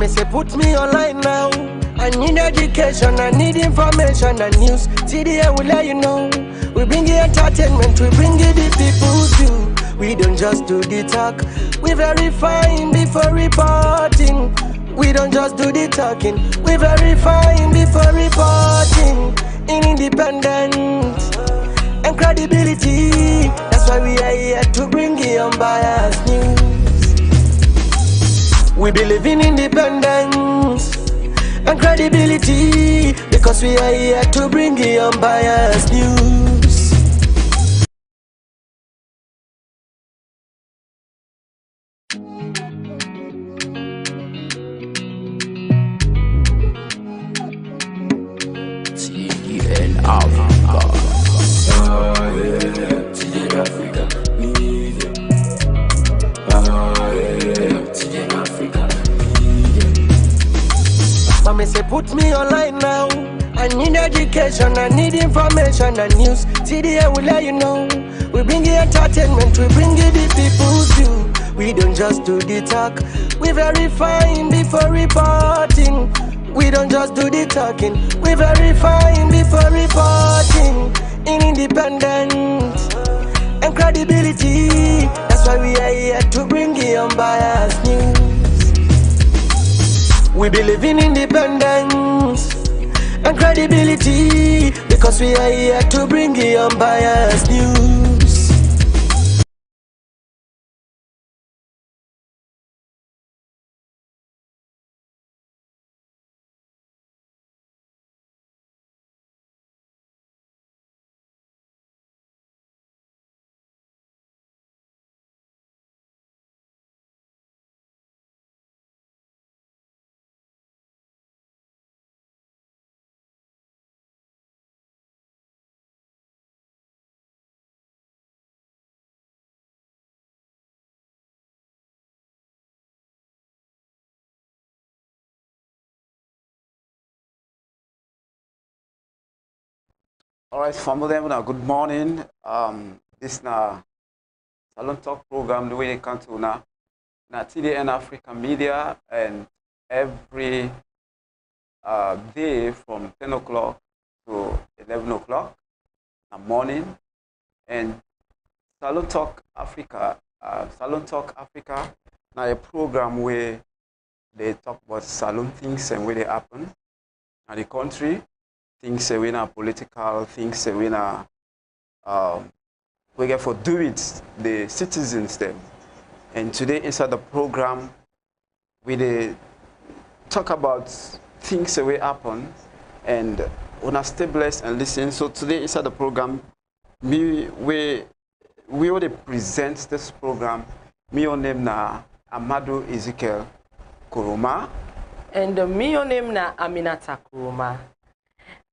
Mommy say put me online now. I need education, I need information and news. TDN will let you know. We bring you entertainment, we bring you the people's view. We don't just do the talk, we verifying before reporting. We don't just do the talking, we verifying before reporting. In independence and credibility, that's why we are here to bring you unbiased news. We believe in independence and credibility because we are here to bring you unbiased news. TDN Africa. TDN Africa. TDN Africa. Mommy say put me online now. I need education, I need information and news. TDN will let you know. We bring you entertainment, we bring you the people's view. We don't just do the talk, we verifying before reporting. We don't just do the talking, we verifying before reporting. In independence and credibility, that's why we are here to bring you unbiased news. We believe in independence and credibility because we are here to bring you unbiased news. All right, family, good morning. This is na Salon Talk program the way they come to na TDN Africa Media, and every day from 10 o'clock to 11 o'clock in the morning. And Salon Talk Africa now a program where they talk about salon things and where they happen in the country. Things we are political, things we are we get for do it the citizens them. And today inside the program we talk about things that will happen and wanna stay blessed and listen. So today inside the program we will present this program. Me your name na Amadu Ezekiel Koroma. And me your name na Aminata Koroma.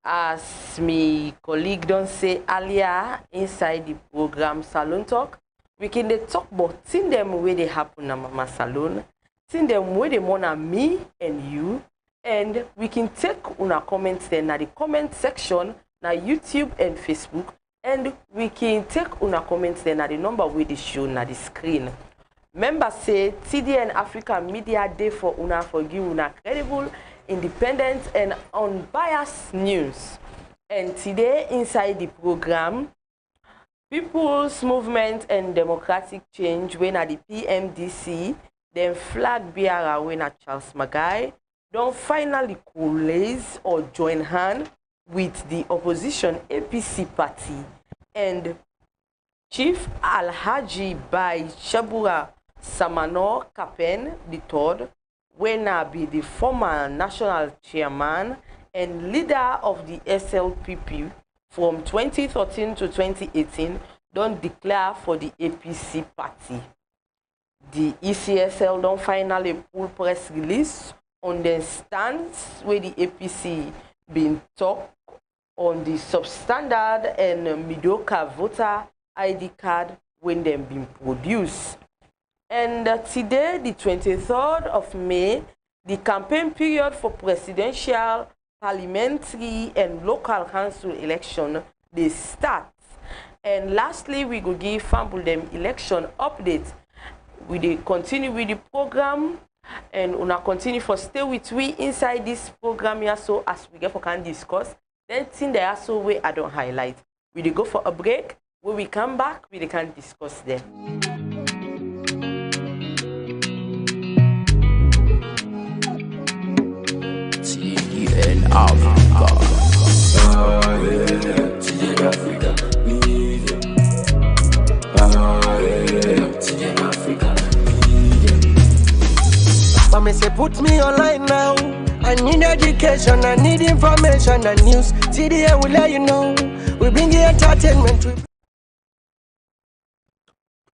As my colleague don't say earlier inside the program Salon Talk, we can talk about things them where they happen na Mama Salon, things them where they want me and you, and we can take una comments then na the comment section na YouTube and Facebook, and we can take una comments then na the number where they show na the screen. Members say TDN Africa Media Day for una for give una credible, independent and unbiased news. And today inside the program, People's Movement and Democratic Change when at the PMDC, then Flagbearer when at Charles MARGAI, don't finally coalesce or join hand with the opposition APC party. And Chief Alhaji by Shabura Samano Kapen III, when I be the former national chairman and leader of the SLPP from 2013 to 2018, don't declare for the APC party. The ECSL don't finally pull press release on the stance where the APC been talk on the substandard and mediocre voter ID card when them been produced. And today, the 23rd of May, the campaign period for presidential, parliamentary, and local council election, they start. And lastly, we go give Famble them election updates. We continue with the program. and una continue for stay with we inside this program here, so as we get for can discuss then thing there also way I don't highlight. We dey go for a break. When we come back, we can discuss them. TN Africa. TN Africa. TN Africa. Mama say put me online now. I need education, I need information and news. TDA will let you know. We bring you entertainment.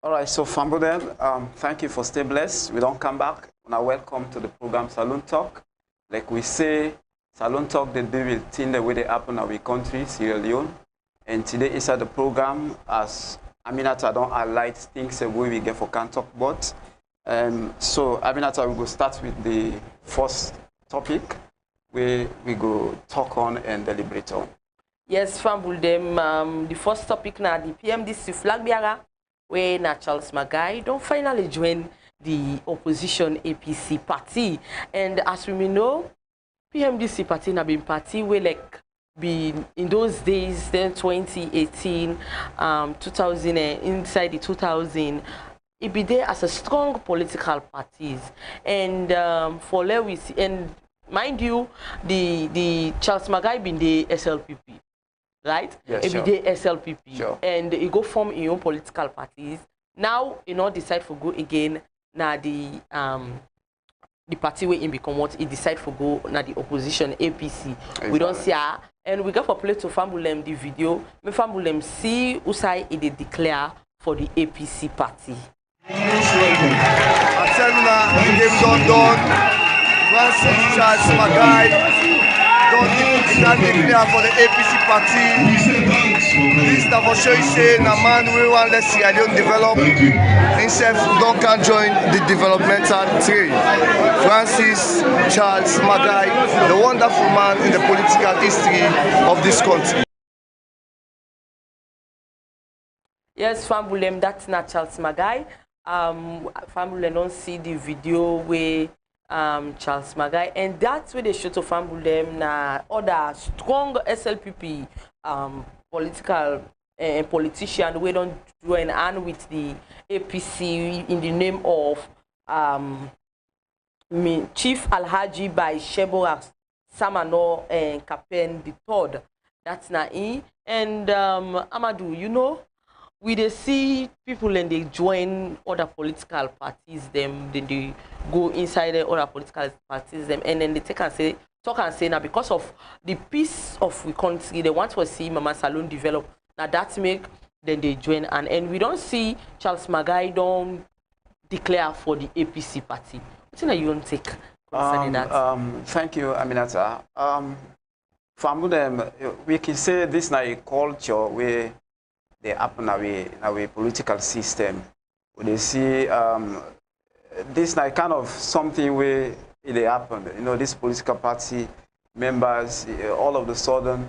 All right, so Fambodel, thank you for stay blessed. We don't come back. Now welcome to the program Salone Talk. Like we say, Salone Talk, they deal with things the way they happen in our country, Sierra Leone. And today inside the program, as Aminata don't highlight things the way we get for can talk about. So Aminata, we go start with the first topic where we go talk on and deliberate on. Yes, Fambodel, the first topic now, the PMDC Flagbearer, where Charles MARGAI don't finally join the opposition APC party. And as we may know, PMDC party have been party where like been in those days, then 2018, 2000, inside the 2000, it be there as a strong political parties. And for Lewis, and mind you, the Charles MARGAI been the SLPP. Right? Yeah, Every sure. day SLPP. Sure. And he go form his own political parties. Now, you know, decide for go again. Now the party where he become what he decide for go now the opposition APC. Exactly. We don't see her. And we got for play to Fambulem the video. Me Fambulem see Usai he declare for the APC party. I tell you now, the game done. Francis Charles MARGAI don't declare for the APC party. This is for sure say na man we want let Sierra Leone develop. Himself don't can join the developmental tree. Francis Charles MARGAI, the wonderful man in the political history of this country. Yes, Fambulem, that's not Charles MARGAI. Fambulem don't see the video where Charles MARGAI, and that's where they show to Fambulem na other strong SLPP political politician we don't join hand with the APC in the name of Chief Alhaji by Shebora Samano and Kapen the third. That's na he. And Amadu, you know, we they see people and they join other political parties, then they go inside the other political parties, them, and then they talk and say now because of the peace of we country, they want to see Mama Salone develop. Now that make then they join and we don't see Charles MARGAI don't declare for the APC party. What do you want to take concerning that? Thank you, Aminata. From them, we can say this is a culture where they happen in our political system. They see this is kind of something where it happened. You know, this political party members, all of a sudden,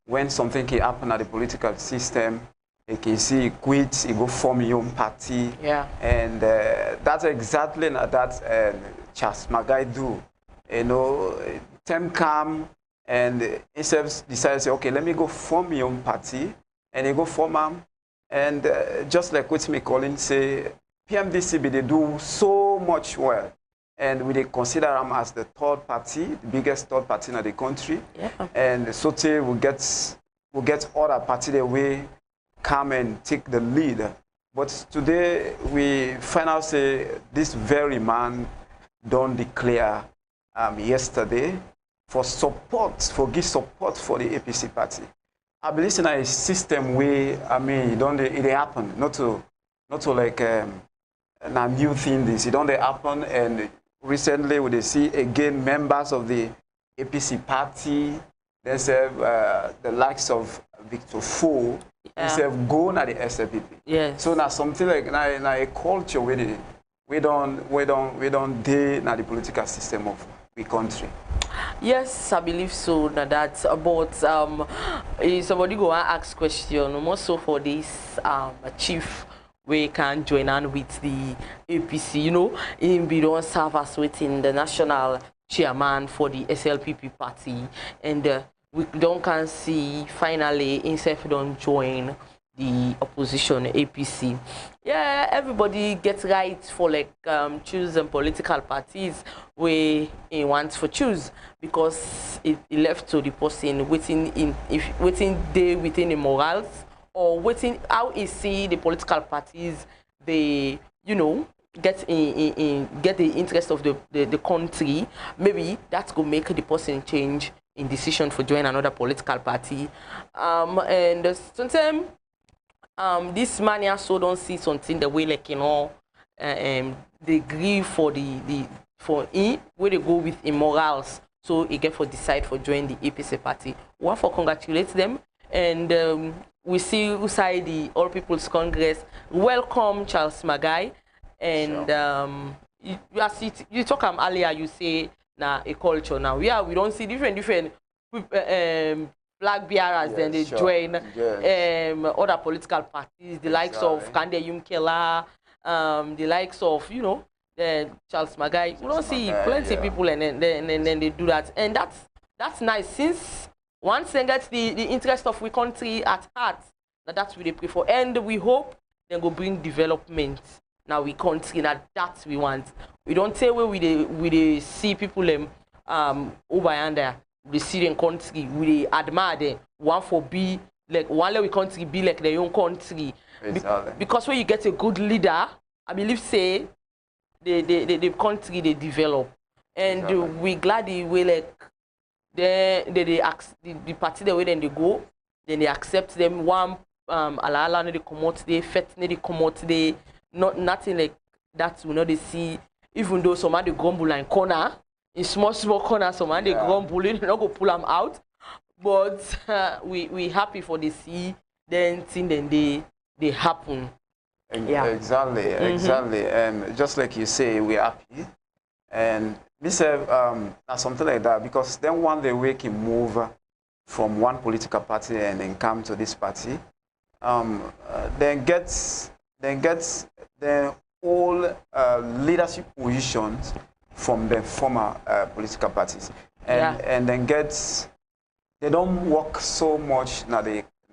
when something can happen at the political system, you can see it quit, you go form your own party. Yeah. And that's exactly that Charles MARGAI do. You know, time come and instead decide to say, okay, let me go form my own party. And they go form them. And just like what me calling say, PMDC, they do so much well. And we consider them as the third party, the biggest third party in the country. Yeah. And Sote will get other party that way come and take the lead. But today we find out say this very man don't declare yesterday for support, for give support for the APC party. I believe in a system where it happen, not to like a new thing. This it don't happen and. Recently, we see again members of the APC party, they say the likes of Victor Fo, they say go na the SLPP. Yes. So now something like na a culture where we don't day na the political system of the country. Yes, I believe so. Now that's about somebody go and ask question more so for this chief we can join on with the APC. You know, we don't serve as within the national chairman for the SLPP party, and we don't can see finally himself don't join the opposition APC. Yeah, everybody gets rights for like choosing political parties where he wants for choose, because it left to the person within the morals, or within how he see the political parties, they, you know, get get the interest of the country. Maybe that could make the person change in decision for joining another political party. And sometimes this man also don't see something the way, like, you know, they agree for for him where they go with immorals, so he get for decide for join the APC party. We want for congratulate them, and we see inside the All People's Congress welcome Charles MARGAI, and you talk earlier, you say now a culture now. Yeah, we don't see different flag bearers, yes, then they join other political parties, the likes of Kande Yumkela, the likes of, you know, Charles MARGAI. We don't see plenty people, and then they do that, and that's nice, since once they get the interest of we country at heart, that's what they prefer, and we hope they go bring development now we country, that we want. We don't say where we see people over and there. We see them country, we admire them. One for be like one we country be like their own country. Because when you get a good leader, I believe say the country they develop. And we glad the way like the party the way then they go, then they accept them. One ala they come out, they fet they come out, they nothing like that. We know they see, even though some of the grumble and corner. In small corners, some and they grumble, they not go pull them out. But we happy for the see, then thing then they happen. Exactly. And just like you say, we're happy. And we say something like that, because then one day we can move from one political party and then come to this party. Then gets the all leadership positions from the former political parties, and then they don't work so much now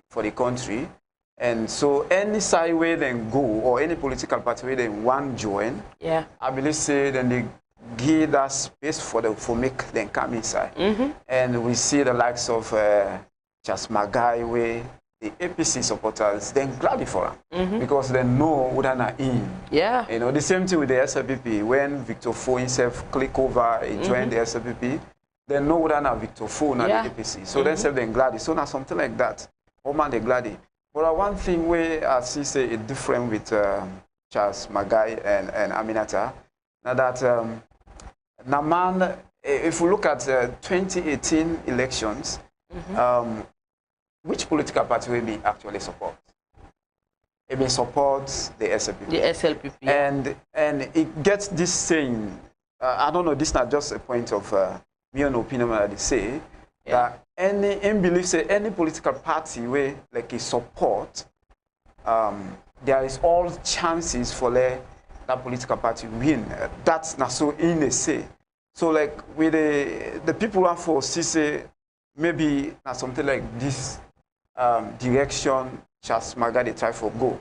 for the country, and so any side where they go, or any political party where they want join, I believe say then they give that space for make them come inside, and we see the likes of Charles MARGAI, where the APC supporters then glad for them, because they know what are in. You know, the same thing with the SLPP. When Victor Fo himself click over and join the SLPP, they know what are Victor Fo and the APC. So they say then glad. So now something like that. Oh man, they glad. But one thing where I see say it different with Charles MARGAI and Aminata, now that now man, if we look at 2018 elections, which political party will be actually support? It will support the SLPP. The SLPP. And it gets this saying, I don't know, this is not just a point of me own opinion that they say, that any belief say any political party where like a support, there is all chances for that political party win. That's not so in the say. So like with the people who for say maybe not something like this direction Charles MARGAI they try for go.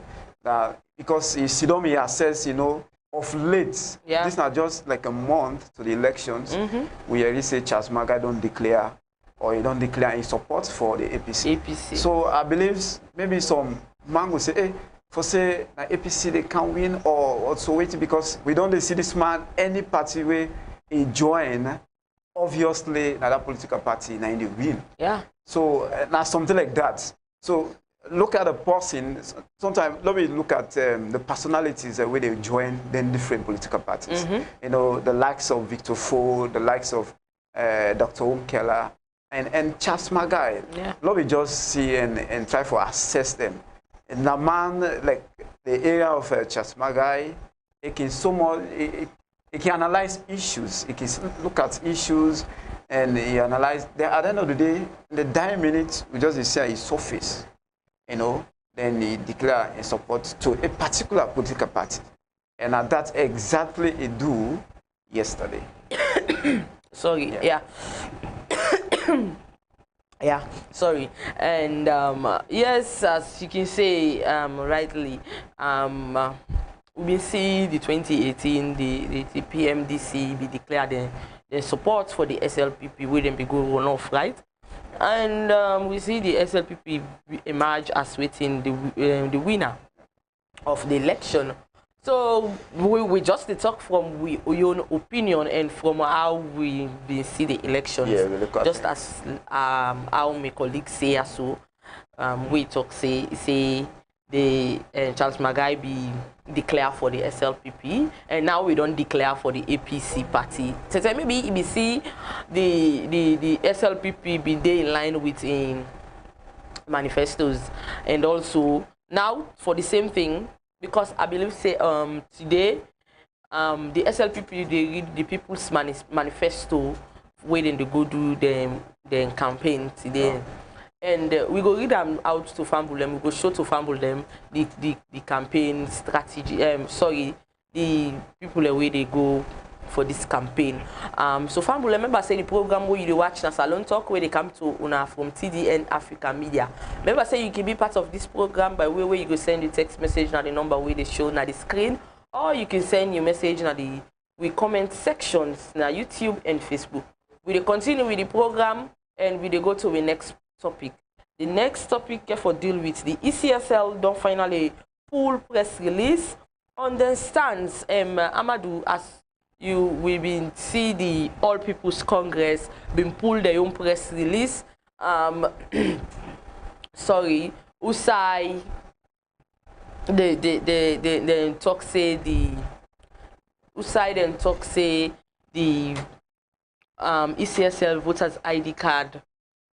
Because Sidomi assess, you know, of late, this is not just like a month to the elections, we already say Charles MARGAI don't declare, or he don't declare in support for the APC. So I believe maybe some man will say, hey, for say APC they can win, or also wait, because we don't see this man any party where he join, obviously another political party now in the win. So now something like that. So look at the person. Sometimes let me look at the personalities where they join then different political parties. You know, the likes of Victor Fo, the likes of Dr. Umkela, and Charles MARGAI. Let me just see and try to assess them. And now man, like the area of Charles MARGAI, it can so much. It can analyze issues. It can look at issues, and he analyze. At the end of the day, in the dying minutes, we just say his surface. You know, then he declare in support to a particular political party. And that's exactly he do yesterday. Sorry, yeah. Yeah, sorry. And yes, as you can say rightly, we see the 2018, the PMDC be declared the support for the SLPP wouldn't be good enough, right? And we see the SLPP emerge as waiting the winner of the election. So we just talk from your own opinion and from how we see the elections. Yeah, we look at just it. as how my colleagues say also, we talk say the Charles MARGAI be declare for the SLPP, and now we don't declare for the APC party. So maybe we see the SLPP be there in line with manifestos, and also now for the same thing. Because I believe say today the SLPP they read the People's Manifesto waiting to go do them campaign today, and we go read them out to fumble them. We go show to fumble them the campaign strategy. Sorry, the people away they go for this campaign. So fumble remember say the program where you watch na Salone Talk where they come to una from TDN Africa Media. Remember say you can be part of this program by way where you go send the text message na the number where they show na the screen, or you can send your message na the comment sections na YouTube and Facebook. We continue with the program and we go to the next topic. The next topic for deal with the ECSL don't finally full press release on the stance Amadu as you will be see the All People's Congress been pulled their own press release. Sorry, Usai the talk say the Usai then talk say the ECSL voters ID card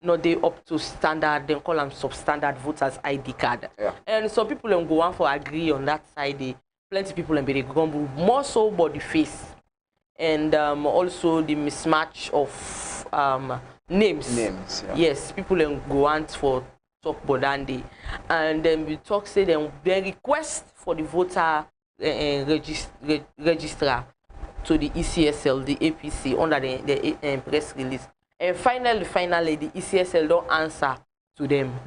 not they up to standard, then call them substandard voters ID card. Yeah. And some people go on for agree on that side. Plenty people be grumble more so body face. And also the mismatch of names. Names, yeah. Yes, people go on for talk bodandi, and then we talk say them they request for the voter registrar to the ECSL, the APC under the press release, and finally the ECSL don't answer to them.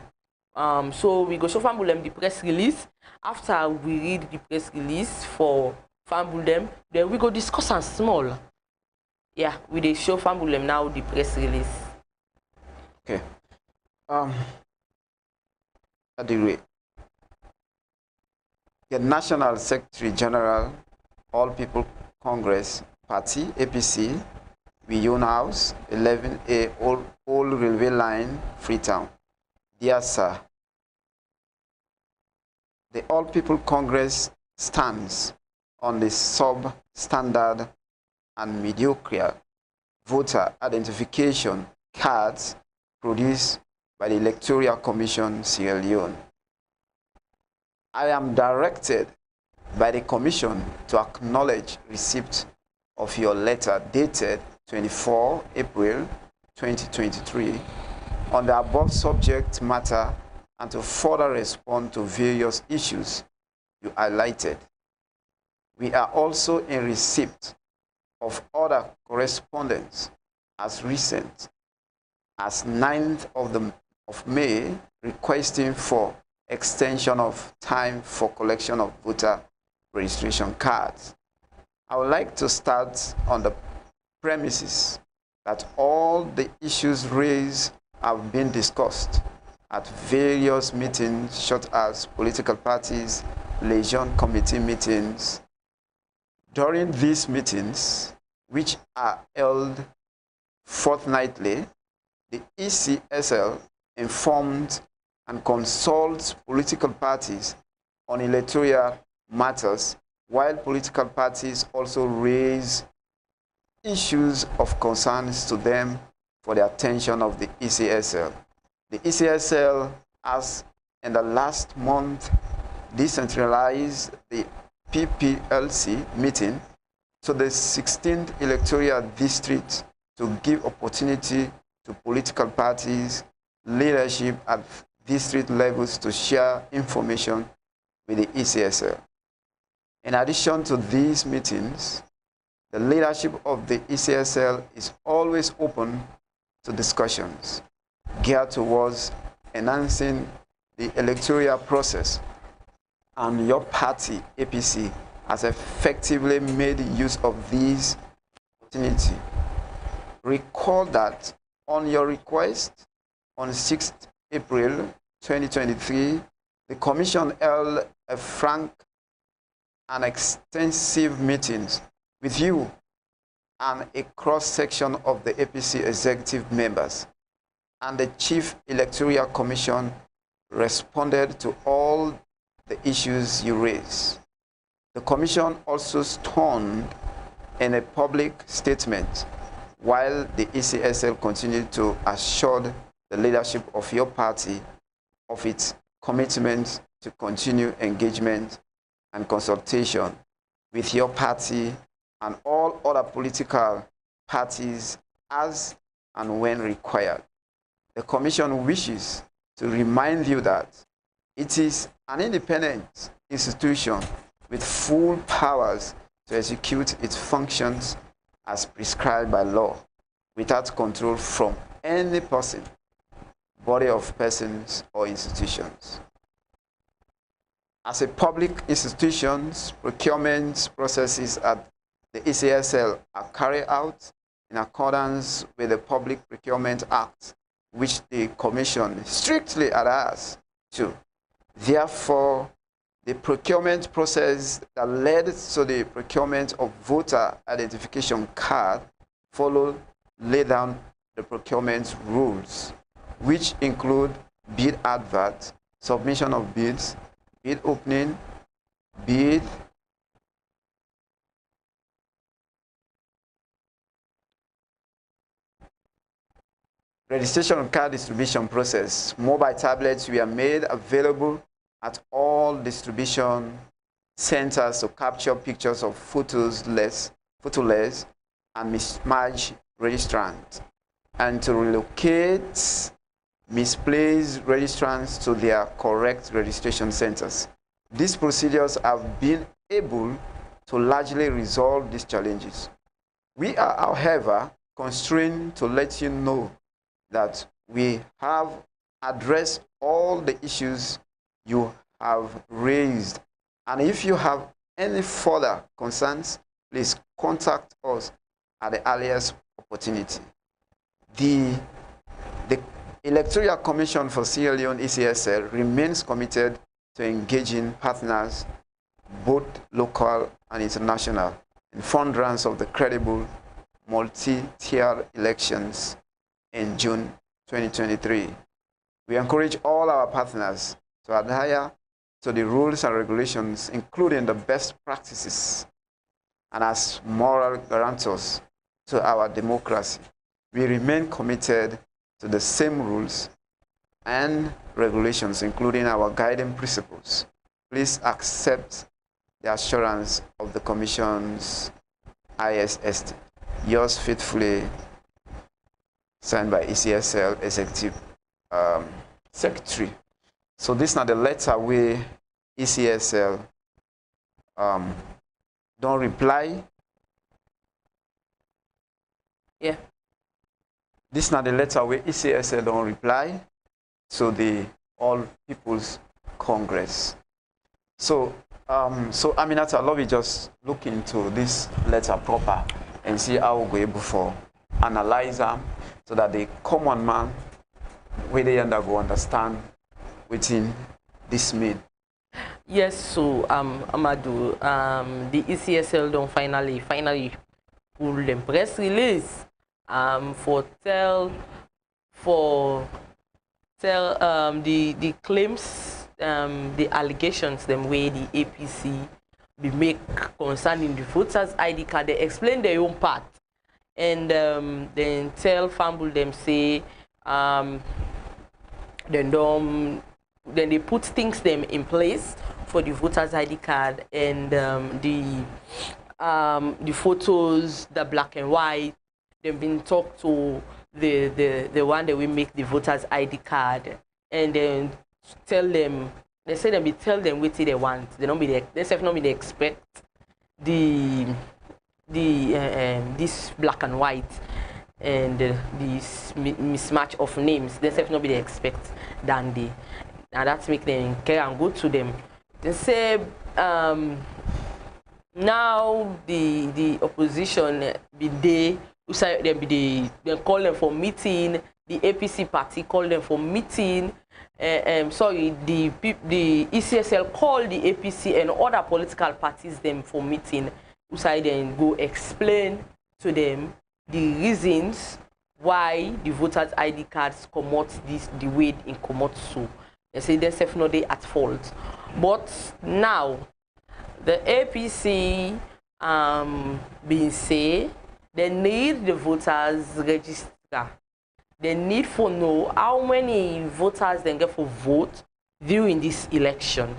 So we go show family them the press release. After we read the press release for family them, then we go discuss and small. Yeah, we dey show family them now the press release. Okay. At the rate, the National Secretary General, All People Congress Party, APC, Wiyun House, 11A, Old Railway Line, Freetown. Dear Sir, the All People Congress stands on the substandard and mediocre voter identification cards produced by the Electoral Commission, Sierra Leone. I am directed by the Commission to acknowledge receipt of your letter dated 24 April 2023 on the above subject matter and to further respond to various issues you highlighted. We are also in receipt of other correspondence as recent as 9th of May requesting for extension of time for collection of voter registration cards. I would like to start on the premises that all the issues raised have been discussed at various meetings, such as political parties, liaison committee meetings. During these meetings, which are held fortnightly, the ECSL informed and consults political parties on electoral matters, while political parties also raise issues of concerns to them for the attention of the ECSL. The ECSL has, in the last month, decentralized the PPLC meeting to the 16th electoral district to give opportunity to political parties, leadership at district levels to share information with the ECSL. In addition to these meetings, the leadership of the ECSL is always open to discussions geared towards enhancing the electoral process, and your party, APC, has effectively made use of this opportunity. Recall that on your request, on 6th April 2023, the Commission held a frank and extensive meetings with you and a cross-section of the APC executive members, and the Chief Electoral Commission responded to all the issues you raised. The Commission also stoned in a public statement, while the ECSL continued to assure the leadership of your party of its commitment to continue engagement and consultation with your party and all other political parties as and when required. The Commission wishes to remind you that it is an independent institution with full powers to execute its functions as prescribed by law, without control from any person, body of persons, or institutions. As a public institution, procurement processes at the ECSL are carried out in accordance with the Public Procurement Act, which the Commission strictly adheres to. Therefore, the procurement process that led to the procurement of voter identification card lay down the procurement rules, which include bid advert, submission of bids, bid opening, bid, registration card distribution process. Mobile tablets were made available at all distribution centers to capture pictures of photoless and mismatched registrants, and to relocate misplaced registrants to their correct registration centers. These procedures have been able to largely resolve these challenges. We are, however, constrained to let you know that we have addressed all the issues you have raised. And if you have any further concerns, please contact us at the earliest opportunity. The Electoral Commission for Sierra Leone ECSL remains committed to engaging partners, both local and international, in furtherance of the credible multi-tier elections in June 2023. We encourage all our partners to adhere to the rules and regulations, including the best practices, and as moral guarantors to our democracy, we remain committed to the same rules and regulations, including our guiding principles. Please accept the assurance of the Commission's ISST. Yours faithfully, signed by ECSL Executive Secretary. So this is not the letter where ECSL don't reply. Yeah. This is not the letter where ECSL don't reply to the All People's Congress. So, Aminata, let me just look into this letter proper and see how we're able to analyze them so that the common man, where they go understand within this mean. Yes, so Amadu, the ECSL don't finally pull them press release for tell the claims, the allegations them way the APC be make concerning the voters ID card. They explain their own part, and then tell Fambul them say then they put things them in place for the voters ID card, and the photos, the black and white, they've been talked to the one that we make the voters ID card, and then tell them, they say them be tell them what they want. They don't be they say not be they expect this black and white and this mismatch of names. They say not be they expect than they, and that's make them care and go to them. They say now the opposition be they call them for meeting. The APC party call them for meeting. Sorry, the ECSL called the APC and other political parties them for meeting. Usai then go explain to them the reasons why the voters' ID cards come out the way in come out so. They say themselves not they at fault. But now the APC being say they need the voters register. They need to know how many voters they get for vote during this election.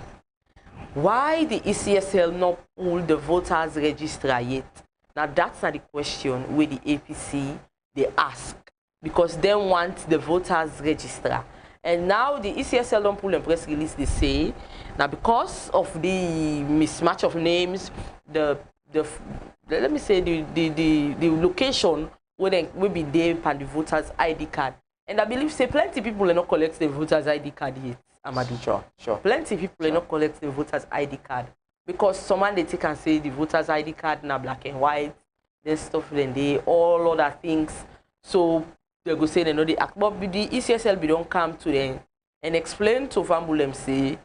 Why the ECSL not pull the voters register yet? Now that's not the question where the APC they ask, because they want the voters register. And now the ECSL don't pull the press release. They say now because of the mismatch of names, let me say the location where they will be there on the voters' ID card. And I believe say plenty people are not collect the voters' ID card yet, Amadu. Sure. Plenty people are not collect the voters' ID card. Because someone they take and say the voters' ID card now black and white, then stuff, then they all other things. So they go say they know the act. But the ECSL be don't come to them and explain to Fambulem say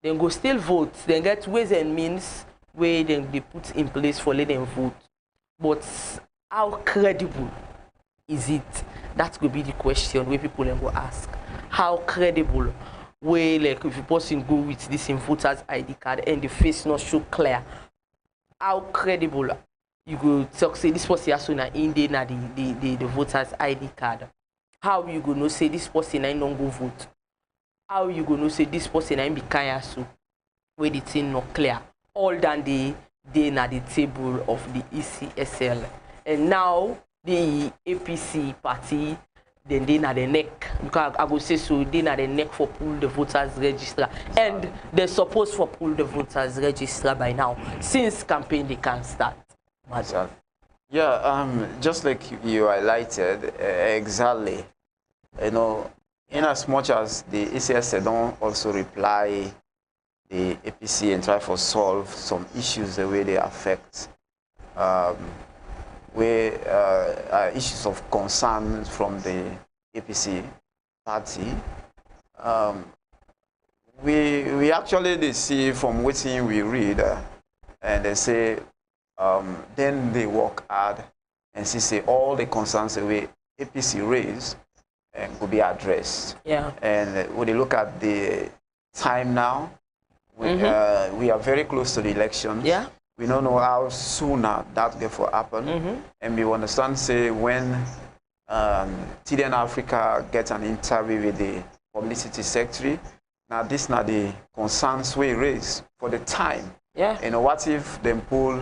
then go still vote, then get ways and means where then they put in place for let them vote. But how credible is it? That could be the question where people then go ask. How credible? Where like if a person go with this in voters ID card and the face not show clear, how credible you go talk say this person has na in there na the voters ID card? How you go know say this person ain't don't go vote? How you go know say this person ain't be kaya so where the thing not clear? All than they na the table of the ECSL. And now the APC party, then they na the neck. Because I go say so, they na the neck for pull the voters register. And they're supposed for pull the voters register by now. Since campaign they can start. Yeah, just like you highlighted, exactly. You know, in as much as the ECSL don't also reply the APC and try to solve some issues the way they affect issues of concern from the APC party. We actually they see from what we read and they say then they work hard and say all the concerns the way APC raised could be addressed. Yeah. And when they look at the time now, we are very close to the elections. Yeah. We don't know how soon that will happen. And we understand, say, when TDN Africa gets an interview with the publicity secretary, now this now the concerns we raise for the time. Yeah. You know, what if they pull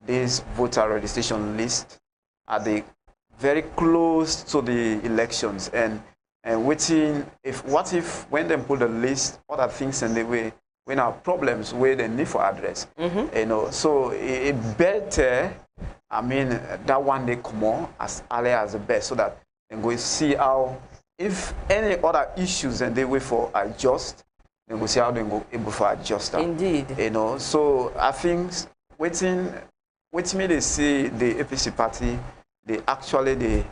this voter registration list at the very close to the elections and waiting what if when they pull the list, other things in the way when our problems where they need for address. You know, so it better, I mean, that one day come on as early as the best so that they go see how, if any other issues and they wait for adjust, then go see how they go able for adjust. Indeed. You know, so I think waiting me they see the APC party, they actually they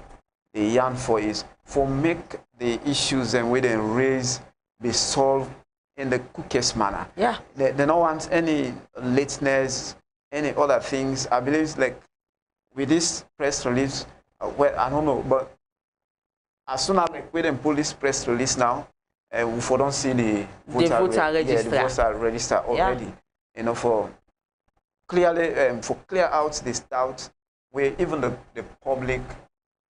yearn for is for make the issues and where they raise be solved in the quickest manner. Yeah. They don't want any lateness, any other things. I believe like with this press release, well, I don't know, but as soon as we then pull this press release now, we don't see the voter register. Yeah, the voter register already. Yeah. You know, for clearly for clear out this doubt where even the public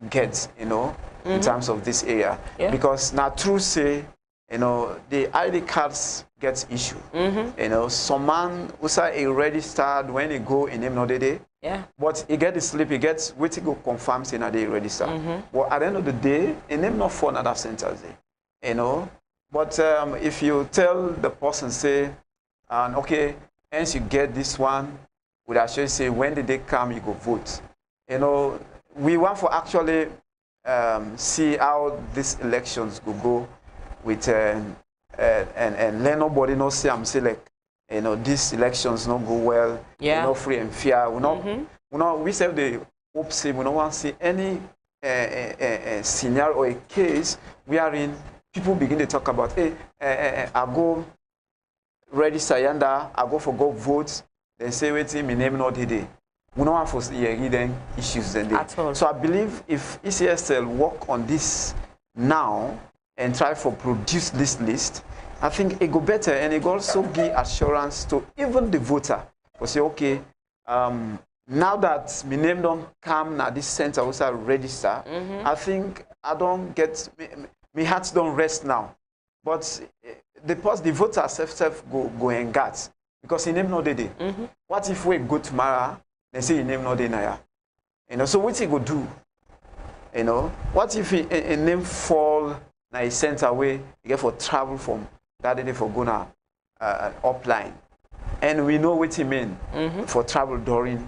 gets, you know, in terms of this area. Yeah. Because now true say, you know, the ID cards gets issued. You know, some man who say a registered when he go in him no day. Yeah. But he get the slip, he gets wait to go confirm saying that they register. But at the end of the day, in him not for another centers day. You know, But if you tell the person, say, okay, once you get this one, would actually say, when did they come, you go vote. You know, we want to actually see how these elections go with, and let nobody know, say, I'm say, like, you know, these elections not go well, Yeah. not free and fair. We say the hope, say, we don't want to see any scenario or a case wherein people begin to talk about, hey, I go register yanda, I go for go vote, they say, wait, my name not today. We don't want to hear them issues then. At all. So I believe if ECSL work on this now and try for produce this list, I think it go better, and it go also give assurance to even the voter. To say, okay, now that my name don't come now this center also register, I think I don't get, my heart don't rest now. But the voter self go and guts because he name no day. What if we go tomorrow, they say he name no day now? You know, so what he go do? You know, what if a name fall na a center where you get for travel from that day for going upline, and we know what he mean for travel during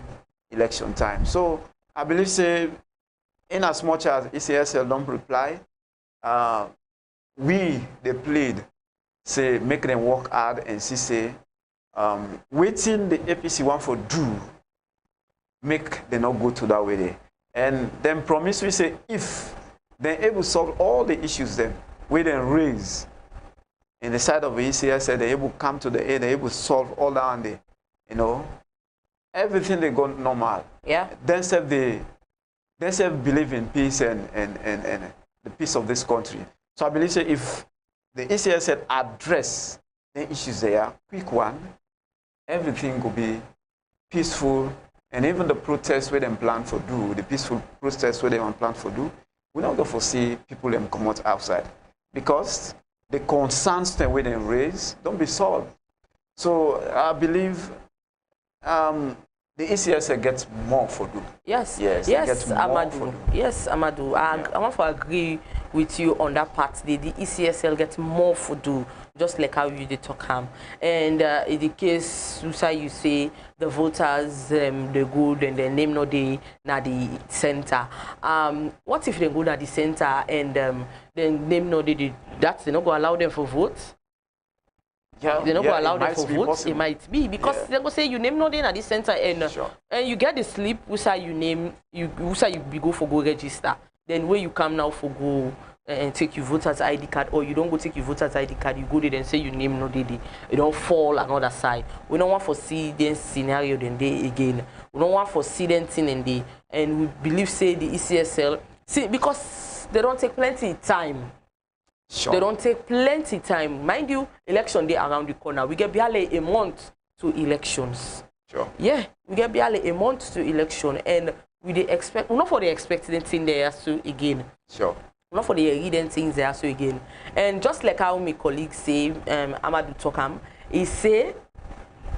election time. So I believe, say, in as much as ECSL don't reply, they plead, say, make them work hard and see, say, waiting the APC want for do, make them not go to that way there. And then promise, we say, if they're able to solve all the issues then, we then raise in the side of the ECSL, they're able to come to the aid, they're able to solve all that, and you know, everything they go normal. Yeah. Then they believe in peace and the peace of this country. So I believe, say, if the ECSL address the issues there, quick one, everything will be peaceful, and even the protests where they plan for do, the peaceful protests where they plan for do, we not go foresee people them come out outside because the concerns that we then raise don't be solved. So I believe the ECSL gets more for do. Yes, yes, Amadu. Yes, Amadu. I want to agree with you on that part. The ECSL gets more for do, just like how you did talk him. And in the case, you say the voters, they go and their name no day na the center. What if they go to the center and then name no day? That's they not going to allow them for votes. Yeah, they're not going to allow them for votes. Possible. It might be because they're going to say you name no day at this center and and you get the slip which say you name you go for go register. Then when you come now for go and take your voter's ID card, or you don't go take your voter's ID card, you go there and say your name no day. You don't fall another side. We don't want to see this scenario then day again. We don't want to see them thing in day, and we believe say the ECSL see because they don't take plenty time. Sure. They don't take plenty time. Mind you, election day around the corner. We get barely a month to elections. Sure. Yeah, we get barely a month to election, and we they expect not for the expected thing there so again. Sure. Not for the reading things there so again. And just like how my colleague say, Amadu Tokam, he say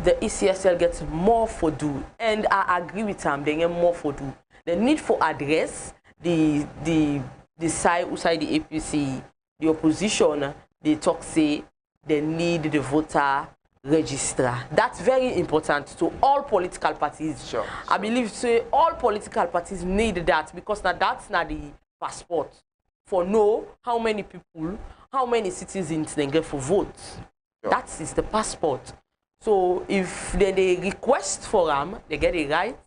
the ECSL gets more for do, and I agree with him. They get more for do. The need for address the side outside the APC. The opposition, they talk say they need the voter register. That's very important to all political parties. Sure. I believe say all political parties need that because now that's not the passport for know how many people, how many citizens they get for votes. Sure. That is the passport. So if they request for them, they get the right.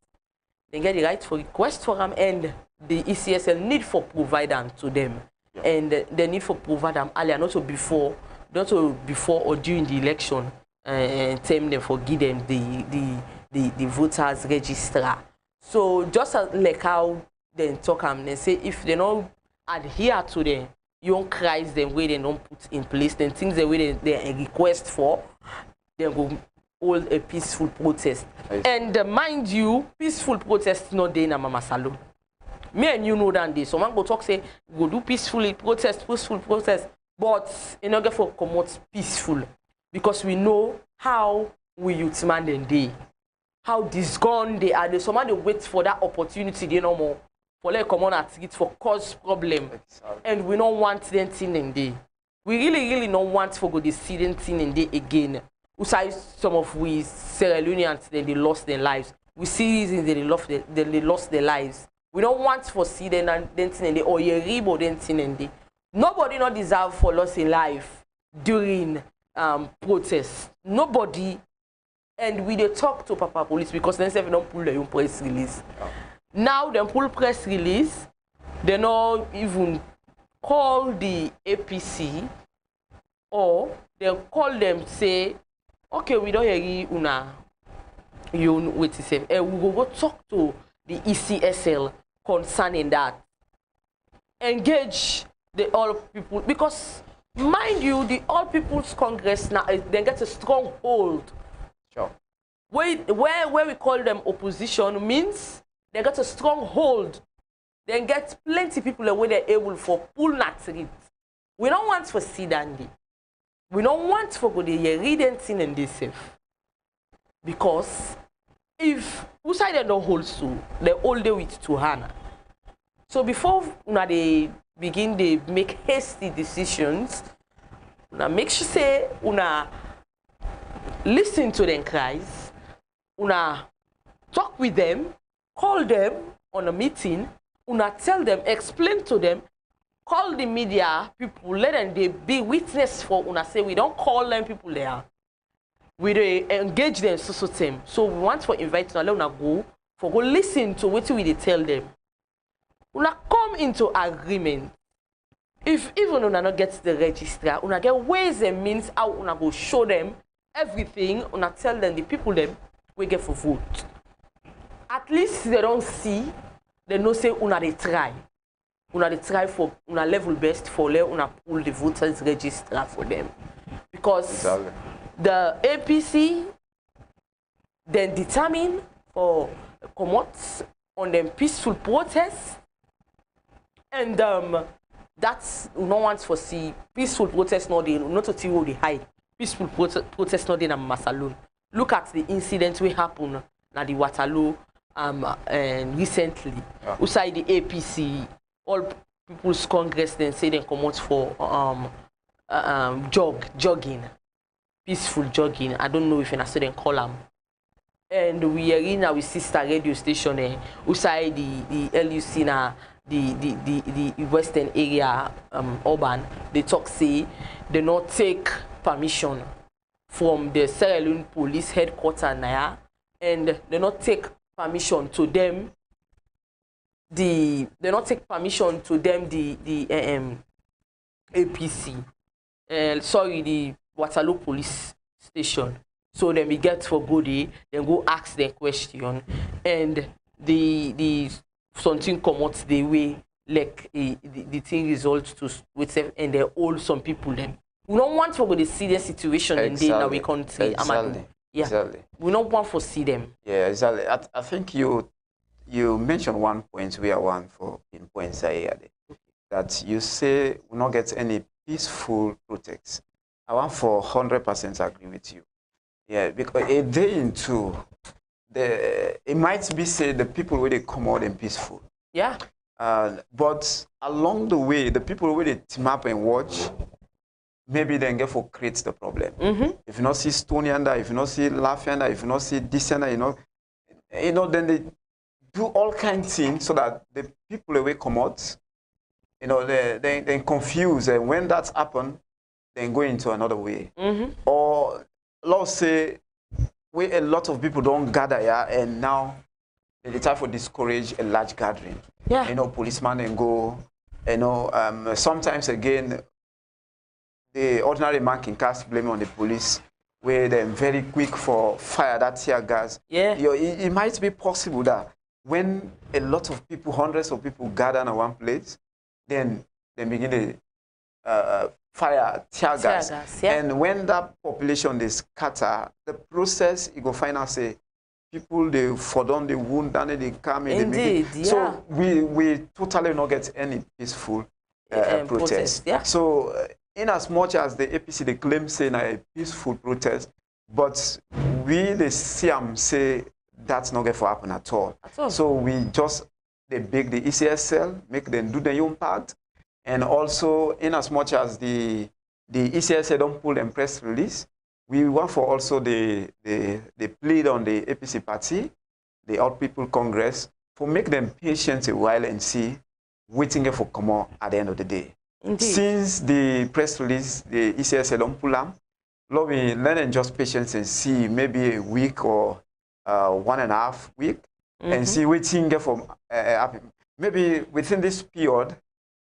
They get the right for request for them, and the ECSL need for provide them to them. And the need for provide them earlier, not so before or during the election, and tell them for give them the voters register. So just like how they talk they say if they don't adhere to them, you don't cries them where they don't put in place, then things the way they request for, they go hold a peaceful protest. And mind you, peaceful protest not there in Mama Salone. Me and you know that day. Someone go talk say go do peaceful protest, but in order for come out peaceful, because we know how we youth man then day, how disgone they are. Someone they wait for that opportunity they no more for like come on at it for cause problem, and we don't want them thing in day. We really don't want to go the student thing in there again. We say some of we Sierra Leoneans then they lost their lives. We see reasons they lost their lives. We don't want for see them and then thing in there or ye ribo then thing in there. Nobody not deserve for loss in life during protests. Nobody. And we dey talk to Papa Police because they say we don't pull their own press release. Now they pull press release, they not even call the APC or they call them say, okay, we don't hear you una. You wait to say, we go talk to the ECSL concerning that. Engage the all people because mind you, the All People's Congress now they get a strong hold. Sure. Where we call them opposition means they got a strong hold. They get plenty people where they're able for pull not read. We don't want for see dandy. We don't want for go the reading thing and this safe. Because if who side they don't hold so, they hold the with to Hannah. So before they begin they make hasty decisions, make sure say listen to them cries, talk with them, call them on a meeting, tell them, explain to them, call the media people, let them they be witness for say we don't call them people there. We engage them so time. So we want to invite them, let go listen to what we tell them. Come into agreement. If even not get the register, get ways and means how go show them everything, tell them the people them we get for vote. At least they don't see, they know say they try. They try for level best for them, pull the voters register for them. Because the APC then determine or come out on them peaceful protests. And that's no one's for see peaceful protest not to tell the hide. Peaceful protest not in a SALONE. Look at the incident we happened at the Waterloo and recently. Yeah. Outside the APC, All People's Congress then say they come out for jogging. Peaceful jogging. I don't know if I saw them call them. And we are in our sister radio station outside the LUC na the western area urban. They talk say they not take permission from the Sierra Leone police headquarters now, and they not take permission to them the APC sorry, the Waterloo police station. So then we get for Godi, then go ask their question, and the something come out the way like the thing results to with them, and they hold some people them. We don't want to go to see the situation in our country. Exactly. Yeah. Exactly. We don't want to see them. Yeah, exactly. I think you mentioned one point we are one for pinpoints here that you say we not get any peaceful protests. I want for 100% agree with you. Yeah, because a day into it might be said the people where they come out and peaceful. Yeah. But along the way, the people where they team up and watch, maybe then get for create the problem. If you not see Stony under, if you not see Laugh under, if you not see this under, then they do all kinds of things so that the people away come out, they confuse, and when that's happened, then go into another way. Or let's say where a lot of people don't gather here, and now they try to discourage a large gathering. Yeah. Policemen and go. Sometimes again, the ordinary man can cast blame on the police, where they're very quick for fire that tear gas. Yeah. It might be possible that when a lot of people, hundreds of people gather in one place, then they begin to fire tear gas. Yeah. And when that population is scattered, the process you go find out say people they fall down, they wound, and they come in. Indeed, yeah. So we totally not get any peaceful protest. Yeah. So in as much as the APC they claim say a peaceful protest, but we they see them say that's not going to happen at all. So we just they beg the ECSL, make them do their own part. And also, in as much as the the ECSL don't pull them press release. We want for also the plead on the APC party, the All People Congress, for make them patient a while and see waiting for come out at the end of the day. Indeed. Since the press release, the ECSL don't pull them, let them just patience and see maybe a week or 1.5 week and see waiting for maybe within this period,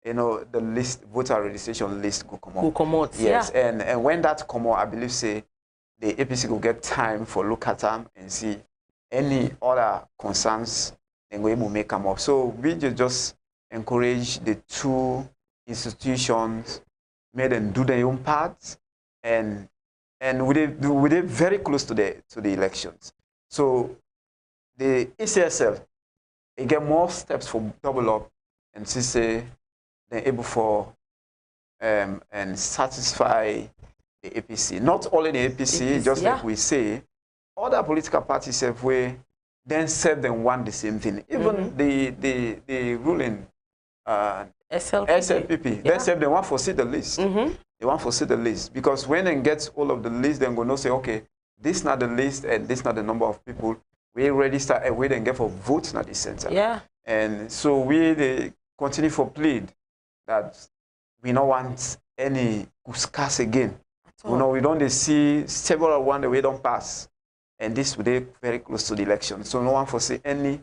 you know, the list, voter registration list will come out. Will come out, yes, yeah. And when that come out, I believe, say, the APC will get time for look at them and see any other concerns and we will make them up. So we just encourage the two institutions, made them do their own part, and we did very close to the elections. So the ECSL, it get more steps for double up and see say they're able for and satisfy the APC. Not only the APC, just like we say, other political parties have way then serve them want the same thing. Even the ruling SLPP, they serve them want to see the list. They want to see the list because when they get all of the list, then going to say, okay, this not the list and this not the number of people. We already start away and get for votes at the center. Yeah. And so we continue for plead that we don't want any kuskas again. You know, we don't see several ones that we don't pass. And this would be very close to the election. So no one foresee any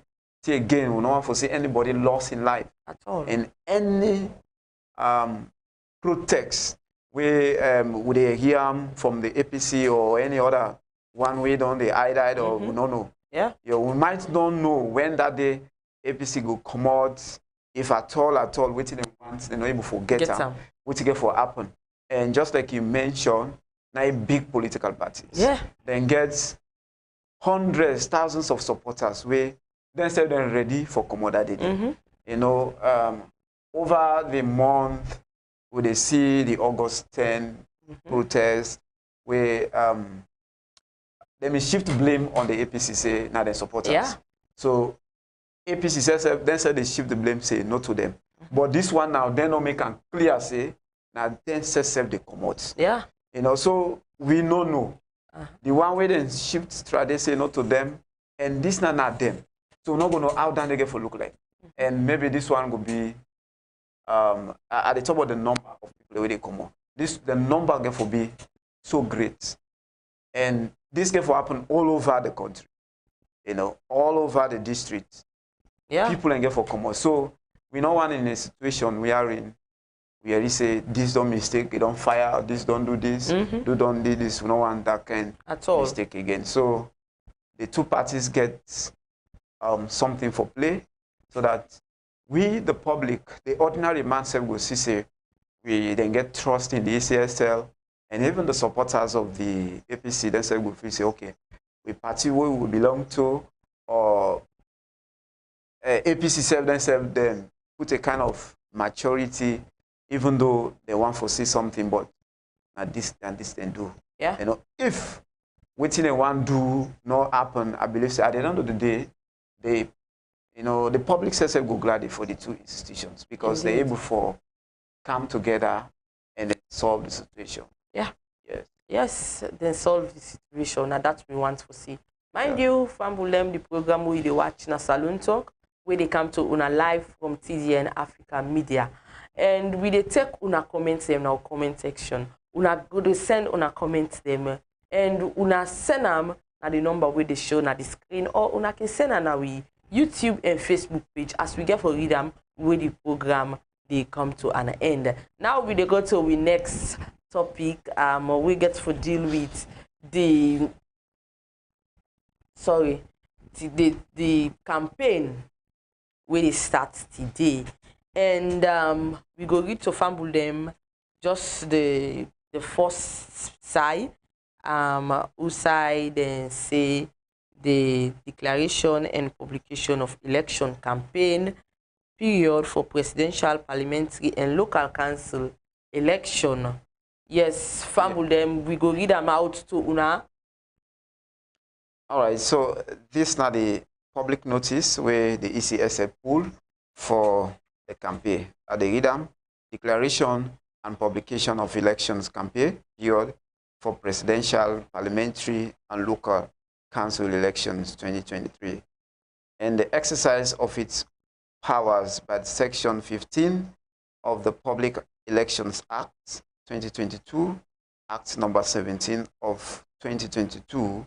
again, we no one foresee anybody lost in life. At all. And any protest where would they hear from the APC or any other one way down the IDID or we don't know. Yeah. We might not know when that day APC will come out, if at all, waiting in months, they're not able to get them, waiting for happen. And just like you mentioned, now big political parties, then gets hundreds, thousands of supporters where then say they're ready for commodity. You know, over the month, we they see the August 10 protest where let me shift blame on the APC, say now they support us. So APC says then say they shift the blame, say no to them. But this one now, they don't make a clear say now then say self they come out. Yeah. You know, so we know. The one way then shift try they say no to them, and this not them. So we're not gonna how down they get for look like. And maybe this one will be at the top of the number of people where they come out. The number get for be so great. And this get for happen all over the country, you know, all over the district. Yeah. People and get for come out. So we don't want in a situation we are in, we already say this don't mistake, you don't fire, this don't do this, do don't do this. We don't want that kind of mistake again. So the two parties get something for play, so that we, the public, the ordinary man self will see say we then get trust in the ECSL. And even the supporters of the APC, they say, will say, okay, we party where we belong to, or APC themselves then put a kind of maturity, even though they want to see something, but this and this they do. Yeah. You know, if waiting they want do not happen, I believe at the end of the day, they, you know, the public sector go glad for the two institutions because they're able to come together and then solve the situation. Yeah. Yes, then solve the situation. Now that we want to see. Mind you, Fambulem, the program we they watch na Salone Talk, where they come to una live from TDN Africa Media. And we they take una comments them now comment section. Una go to send una comments them and una send them na the number where they show na the screen, or una can send na we YouTube and Facebook page as we get for read them with the program they come to an end. Now we they go to we next topic. We get to deal with the campaign where they start today, and we go read to fumble them just the first side, who side and say the declaration and publication of election campaign period for presidential, parliamentary, and local council election. Yes, fumble them. We go read them out to una. All right. So this now the public notice where the ECSL pulled for the campaign. At the read them declaration and publication of elections campaign period for presidential, parliamentary, and local council elections 2023, and the exercise of its powers by Section 15 of the Public Elections Act 2022, Act number 17 of 2022,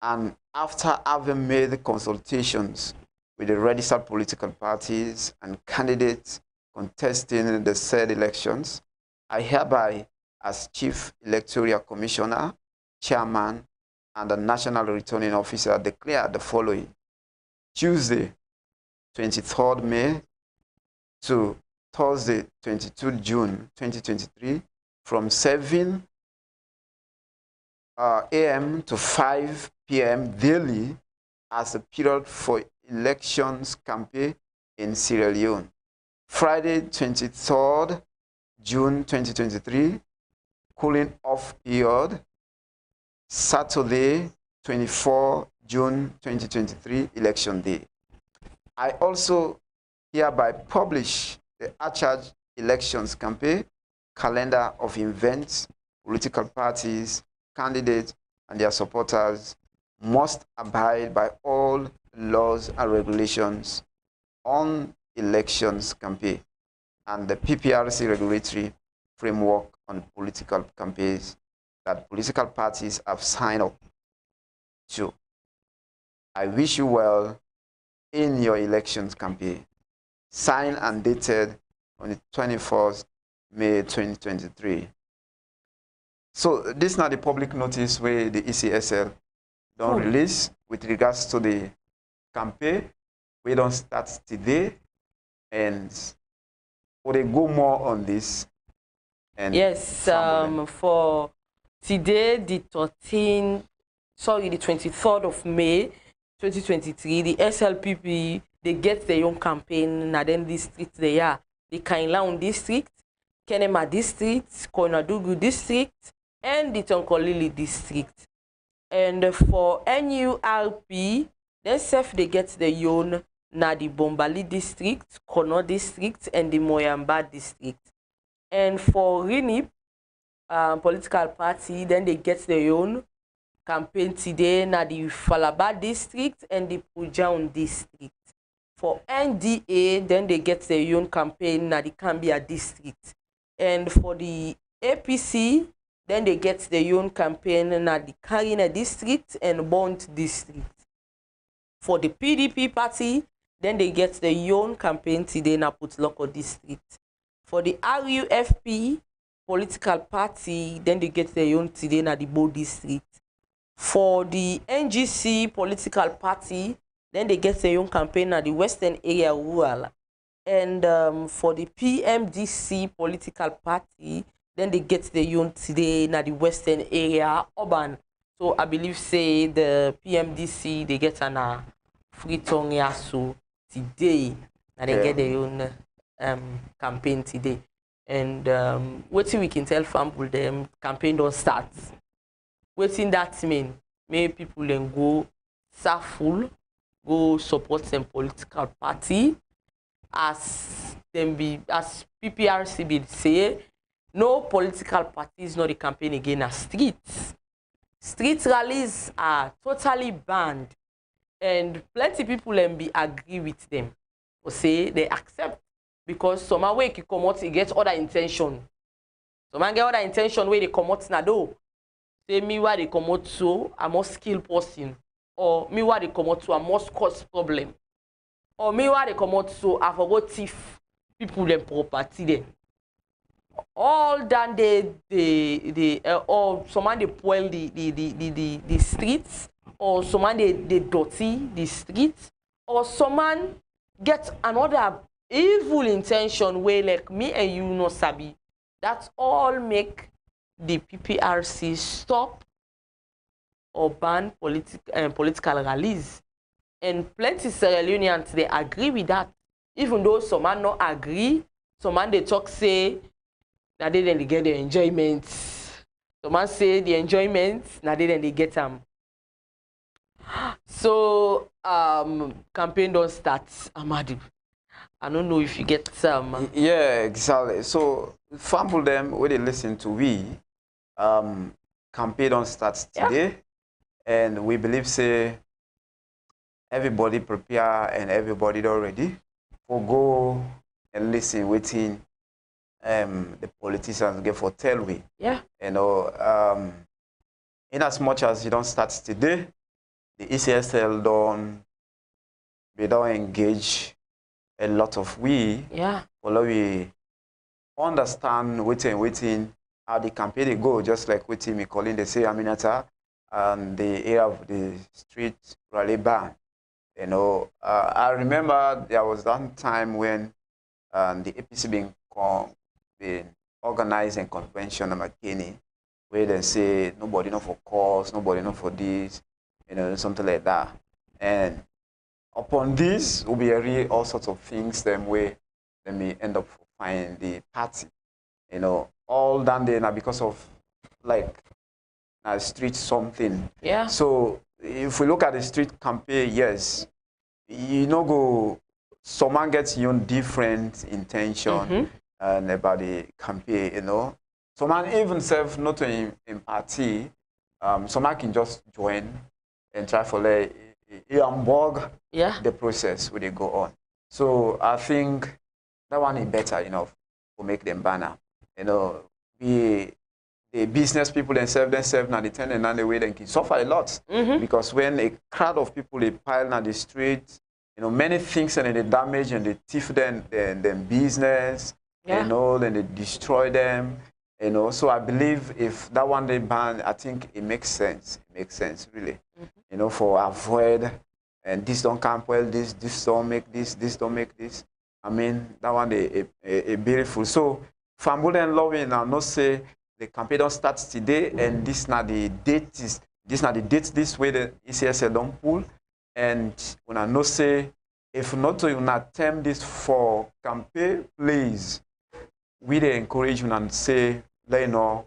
and after having made consultations with the registered political parties and candidates contesting the said elections, I hereby, as Chief Electoral Commissioner, Chairman, and the National Returning Officer, declare the following: Tuesday, 23rd May to Thursday, 22 June 2023, from 7 a.m. to 5 p.m. daily as a period for elections campaign in Sierra Leone. Friday, 23rd June 2023, cooling off period. Saturday, 24 June 2023, election day. I also hereby publish the Acharge Elections Campaign calendar of events. Political parties, candidates, and their supporters must abide by all laws and regulations on elections campaign and the PPRC regulatory framework on political campaigns that political parties have signed up to. I wish you well in your elections campaign. Signed and dated on the 21st May 2023. So this is not the public notice where the ECSL don't release with regards to the campaign. We don't start today, and will they go more on this? And yes, for today, the 23rd of May 2023, the SLPP, they get their own campaign. Now then district they are the Kainlaun district, Kenema district, Konadugu district, and the Tonkolili district. And for NURP, then self they get their own na the Bombali district, Kono district, and the Moyamba district. And for RINIP, political party, then they get their own campaign today na the Falaba district and the Pujaun district. For NDA, then they get their own campaign na the Kambia district. And for the APC, then they get their own campaign na the Karina district and Bond district. For the PDP party, then they get their own campaign today na Putloko district. For the RUFP political party, then they get their own today na the Bo district. For the NGC political party, then they get their own campaign at the Western area rural. And for the PMDC political party, then they get their own today at the Western area urban. So I believe say the PMDC they get an Freeton Yasu today, and they get their own campaign today. And what we can tell family them campaign don't start. What in that mean? May people then go full, go support some political party as them be as PPRC be say, no political party is not a campaign again as streets. Street rallies are totally banned, and plenty people then be agree with them or say they accept because some way you come out, you get other intention. Some man get other intention where they come out na do. Say me why they come out so a more skilled person, or me why they come out so a must cause problem, or me why they come out so I forgot thief people them property them. All than the or someone they spoil the streets, or someone they dirty the streets, or someone get another evil intention where like me and you no sabi. That's all make the PPRC stop or ban political rallies. And plenty Sierra Leoneans they agree with that. Even though some man not agree, some man they talk say now they then they get the enjoyment. Some man say the enjoyment, now they then they get them. So campaign don't start, Amadu. I don't know if you get some. Yeah, exactly. So fumble them when they listen to we. Campaign don't start today, and we believe say everybody prepare and everybody already for go and listen waiting the politicians get for tell we. Yeah. You know, in as much as you don't start today, the ECSL don't engage a lot of we. Yeah. Although we understand waiting how the campaign they go, just like waiting me calling they say Aminata and the area of the street rally ban. You know, I remember there was that time when the APC being organized in convention at McKinney, where they say nobody know for cause, nobody know for this, you know, something like that. And upon this, will be all sorts of things. Them way, they may end up finding the party, you know, all done there now because of like street something. Yeah. So if we look at the street campaign, yes, you know, someone gets your different intention and about the campaign, you know. Someone even self not in party, someone can just join and try for like unbog the process where they go on. So I think that one is better enough to make them banner. You know, the business people themselves now they turn and the way they can suffer a lot because when a crowd of people they pile on the street, you know, many things and they damage and they thief them business, you know, then they destroy them, you know. So I believe if that one they ban, I think it makes sense. It makes sense really, you know, for avoid and this don't camp well, this don't make this don't make this. I mean that one a beautiful. So Famble and Loving now not say the campaign don't start today and this not the date this way the ECSL don't pull. And when I know say, if not to you not term this for campaign, please, we they encourage you and say, let you know,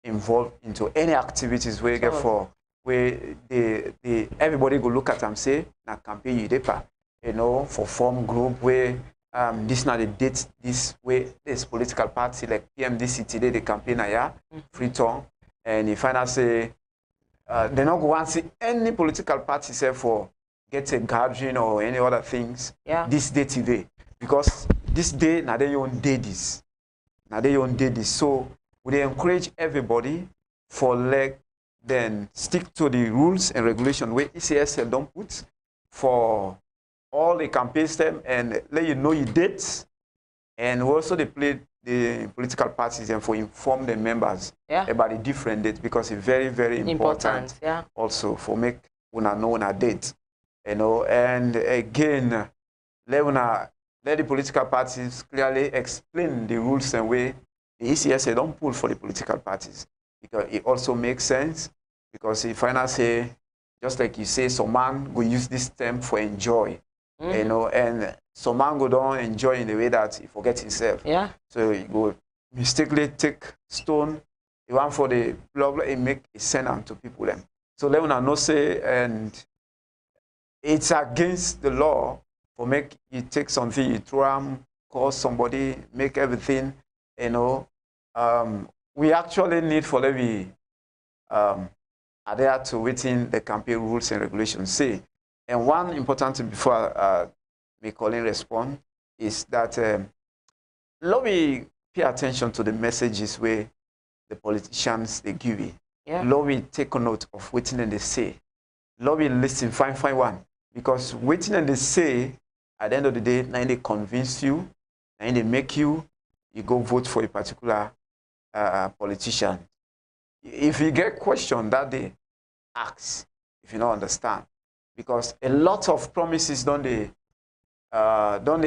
involve into any activities where you get for where everybody go look at and say, na campaign you depa, you know, for form group where this not the date this way this political party like PMDC today the campaign free tongue, and if I say they not go and see any political party say for get a gathering or any other things this day today because this day now they own day this so we encourage everybody for like then stick to the rules and regulation where ECSL don't put for all the campaign stem and let you know your dates and also they play the political parties and for inform the members about the different dates because it's very, very important also for make una know una date, you know. And again, let the political parties clearly explain the rules and way the ECSA don't pull for the political parties because it also makes sense because if I say, just like you say, some man go use this term for enjoy, you know, and some man go don't enjoy in the way that he forget himself. So you go mistakenly take stone, you want for the problem, and make it send them to people them. So let me not say, and it's against the law for make you take something, you throw them, cause somebody, make everything, you know. We actually need for every adhere to within the campaign rules and regulations say. And one important thing before me calling respond is that let me pay attention to the messages where the politicians they give you. Let me take a note of what they say. Let me listen, find one. Because waiting and they say, at the end of the day, now they convince you, now they make you go vote for a particular politician. If you get questioned that day, ask if you don't understand. Because a lot of promises don't they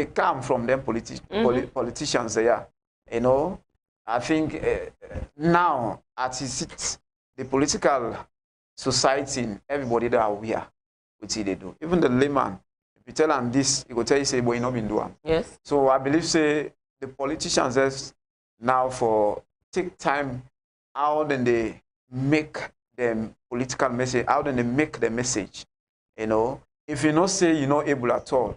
come from them politicians there. You know, I think now as it the political society, everybody that are aware what they do. Even the layman, if you tell them this, he will tell you say, boy, you not been doing. Yes. So I believe say the politicians just now for take time how then they make them political message, how then they make the message. You know, if you not say you're not able at all,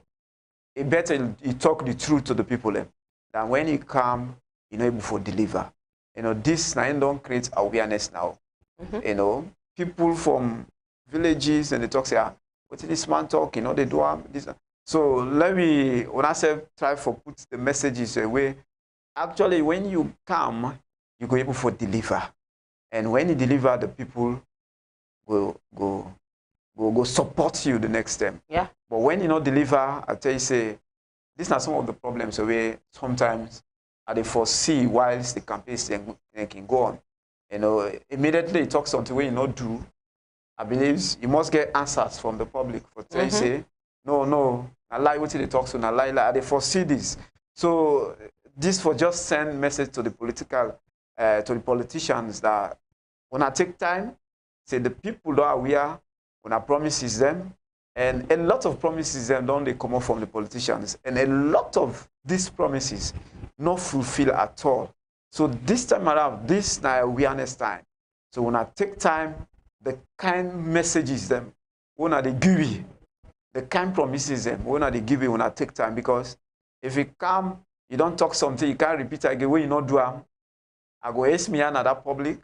it better you talk the truth to the people than when you come, you know, able to deliver. You know, this now don't create awareness now. You know, people from villages and they talk say, what is this man talk? You know, they do this. So let me, when I say try for put the messages away, actually when you come, you go able to deliver. And when you deliver, the people will go support you the next time. Yeah. But when you not deliver, I tell you, say, these are some of the problems where sometimes they foresee whilst the campaign can go on. You know, immediately it talks something where you not do. I believe you must get answers from the public for tell you say, no, I lie what they talk so, I lie, they foresee this. So this for just send message to the to the politicians that when I take time, say the people that are aware, when I promises them, and a lot of promises them don't they come out from the politicians, and a lot of these promises not fulfill at all. So this time around, this now awareness time. So when I take time, the kind messages them, when I they give you, the kind promises them, when I they give you when I take time, because if you come, you don't talk something, you can't repeat it again when you not do them. I go ask me another public,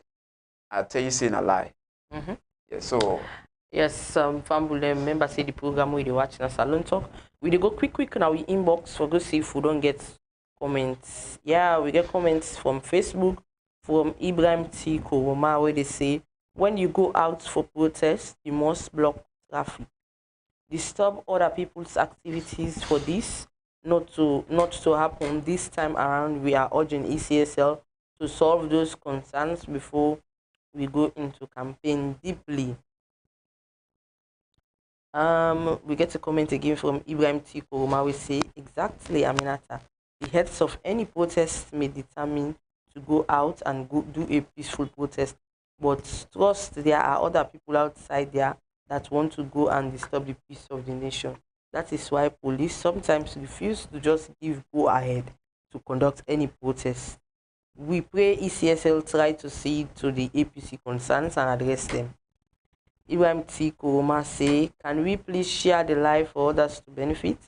I tell you saying a lie. Yeah, so yes, family members say the program we watch na Salone Talk. We dey go quick now we inbox for go see if we don't get comments. Yeah, we get comments from Facebook from Ibrahim T. Koroma where they say when you go out for protest, you must block traffic. Disturb other people's activities for this not to happen this time around. We are urging ECSL to solve those concerns before we go into campaign deeply. We get a comment again from Ibrahim T. Koroma. We say, exactly, Aminata. The heads of any protest may determine to go out and go do a peaceful protest. But trust, there are other people outside there that want to go and disturb the peace of the nation. That is why police sometimes refuse to just give go ahead to conduct any protest. We pray ECSL try to see to the APC concerns and address them. Ibrahim T. Koroma say, can we please share the live for others to benefit?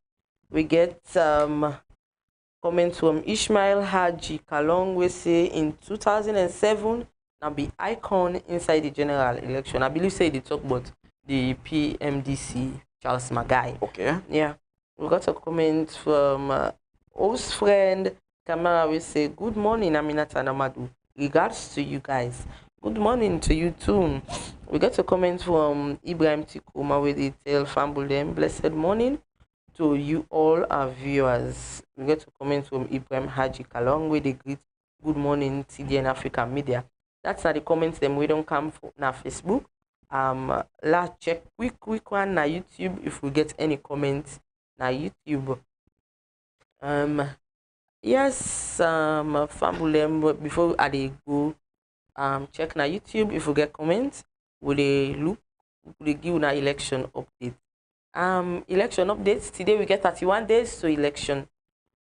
We get comments from Ishmael Haji Kalong. We say in 2007, now be icon inside the general election. I believe say they talk about the PMDC Charles MARGAI. okay. Yeah. We got a comment from host friend Kamara. We say, good morning, Aminata and Amadu. Regards to you guys. Good morning to you too. We got a comment from Ibrahim T. Koroma where they tell Fambulem, blessed morning to you all our viewers. We got a comment from Ibrahim Haji Kalong where they greet good morning TDN African Media. That's not the comments them we don't come for na Facebook. Let's check quick one na YouTube if we get any comments na YouTube. Yes, Fambulem, before I go check na YouTube if we get comments. Will they look? Will they give na election update? Election updates today. We get 31 days to election.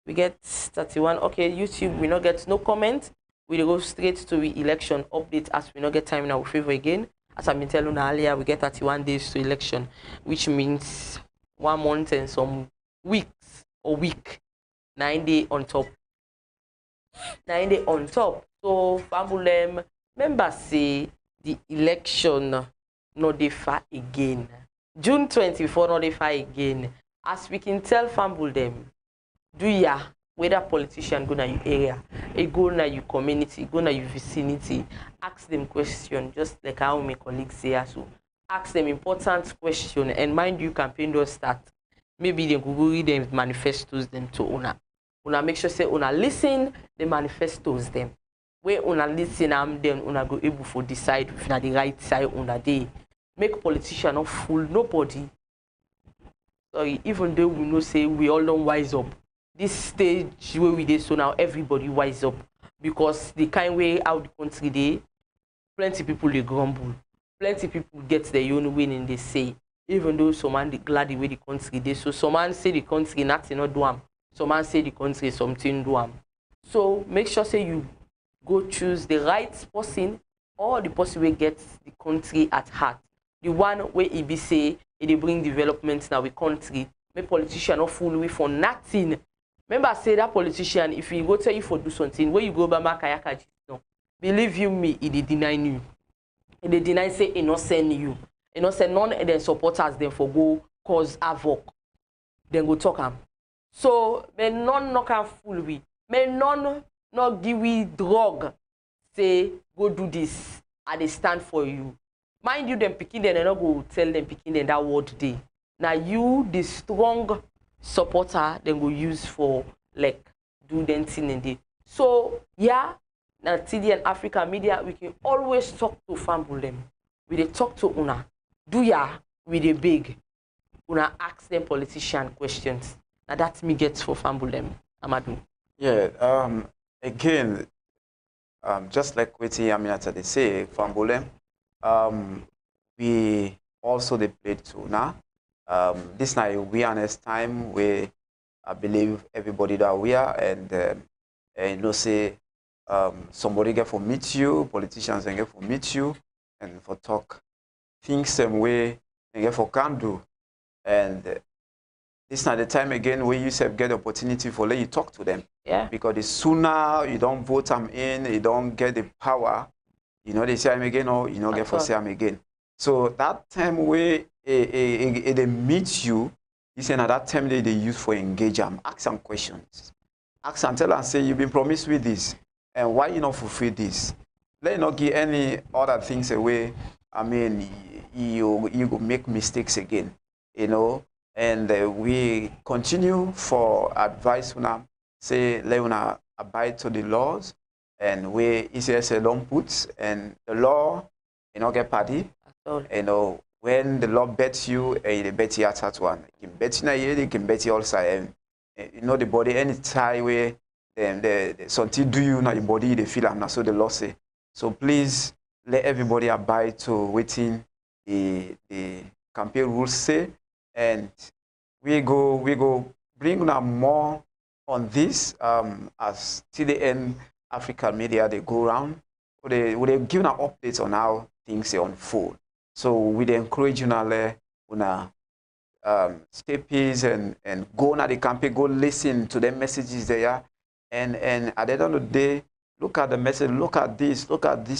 We get 31. Okay, YouTube we not get no comment. We go straight to the election update as we not get time in our favor again. As I've been telling you earlier, we get 31 days to election, which means 1 month and some weeks or week. 9 days on top. 9 days on top. So Fambulem members say the election no dey far again. June 24 no dey far again. As we can tell Fambulem, do ya whether politician go na your area, go na your community, go na your vicinity, ask them question just like how my colleagues say so. Ask them important question and mind you campaign don't start. Maybe they go read them manifestos them to una. Una make sure say una listen the manifestos them. Where una listen then una go able to decide if na the right side una day. Make politician not fool nobody. Sorry, even though we know say we all don't wise up. This stage where we did so now everybody wise up because the kind way out the country they plenty people they grumble. Plenty people get their own winning they say. Even though some man glad the way the country they so some man say the country nothing not do am. Some man say the country something do am. So make sure say you go choose the right person or the person who gets the country at heart. The one where it be say it bring development now with country make politician not fool we for nothing. Remember, I say that politician, if he go tell you for do something, where you go by Makayaka, no. Believe you me, he dey deny you. He dey deny say he not send you. He not send none of them supporters them for go cause havoc. Then go talk am. So may none not can fool we. May none not give we drug. Say go do this. I dey stand for you. Mind you, them picking them, and not go tell them picking them that word day. Now you, the strong supporter, then go use for like do them thing in it. So yeah, now TD and Africa Media, we can always talk to Fambulem. We dey talk to Una. Do ya with a big. Una ask them politician questions. Now that's me gets for Fambulem. Amadu. Yeah. Again, just like what Aminata they say, Fambulem. We also they played too now. This now awareness time where I believe everybody that we are and you know say somebody get for meet you, politicians and get for meet you and for talk things same way and get for can do. And this not the time again where you say get the opportunity for let you talk to them. Yeah. Because the sooner you don't vote them in, you don't get the power. You know, they say I'm again or you know get for say I'm again. So that time where they meet you, you say now that time they use for engage them, ask some questions. Ask and tell and say you've been promised with this and why you not fulfill this. Let you not give any other things away. I mean you go make mistakes again, you know. And we continue for advice now, say let una abide to the laws. And where ECSL don't put, and the law, you know, get party. You know, when the law bets you, they bet you at that one. You can bet you na year, you can bet you also. And you know the body any time where the something do you now your body they feel am. So the law say. So please let everybody abide to waiting the campaign rules say, and we go bring now more on this as TDN. African Media, they go around, they give an updates on how things unfold. So we encourage you now, stay peace and go on the campaign, go listen to the messages there. And at the end of the day, look at the message, look at this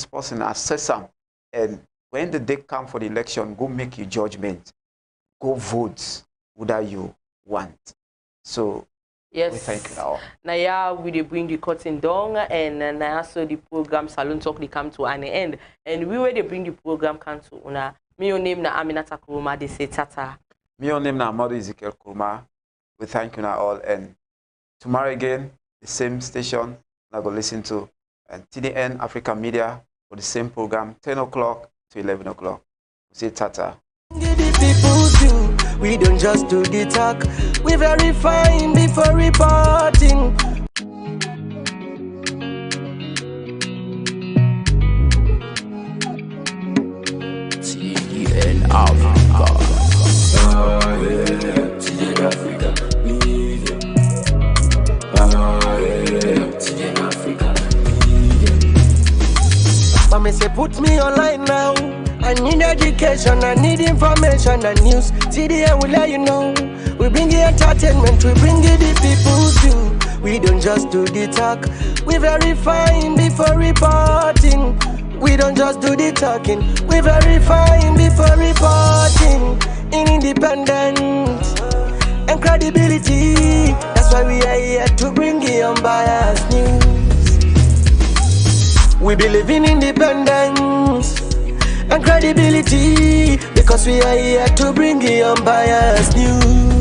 person, assess them. And when the day comes for the election, go make your judgment. Go vote whether you want. So yes. We thank you now. Now yeah, we bring the curtain down and now so the program Salon Talk they come to an end. And we where they bring the program come to una. Me your name na Aminata Koroma, they say tata. Me your name na Amadu Ezekiel Koroma. We thank you now all and tomorrow again, the same station I go listen to and TDN Africa Media for the same program, 10 o'clock to 11 o'clock. We say tata. We don't just do the talk, we verifying before reporting. TDN Africa. TDN Africa. TDN Africa. Mama say put me online now. I need education, I need information and news. TDN will let you know. We bring you entertainment, we bring you the people's view. We don't just do the talk, we verifying before reporting. We don't just do the talking, we verifying before reporting. Independent and credibility. That's why we are here to bring you unbiased news. We believe in independence and credibility, because we are here to bring you unbiased news.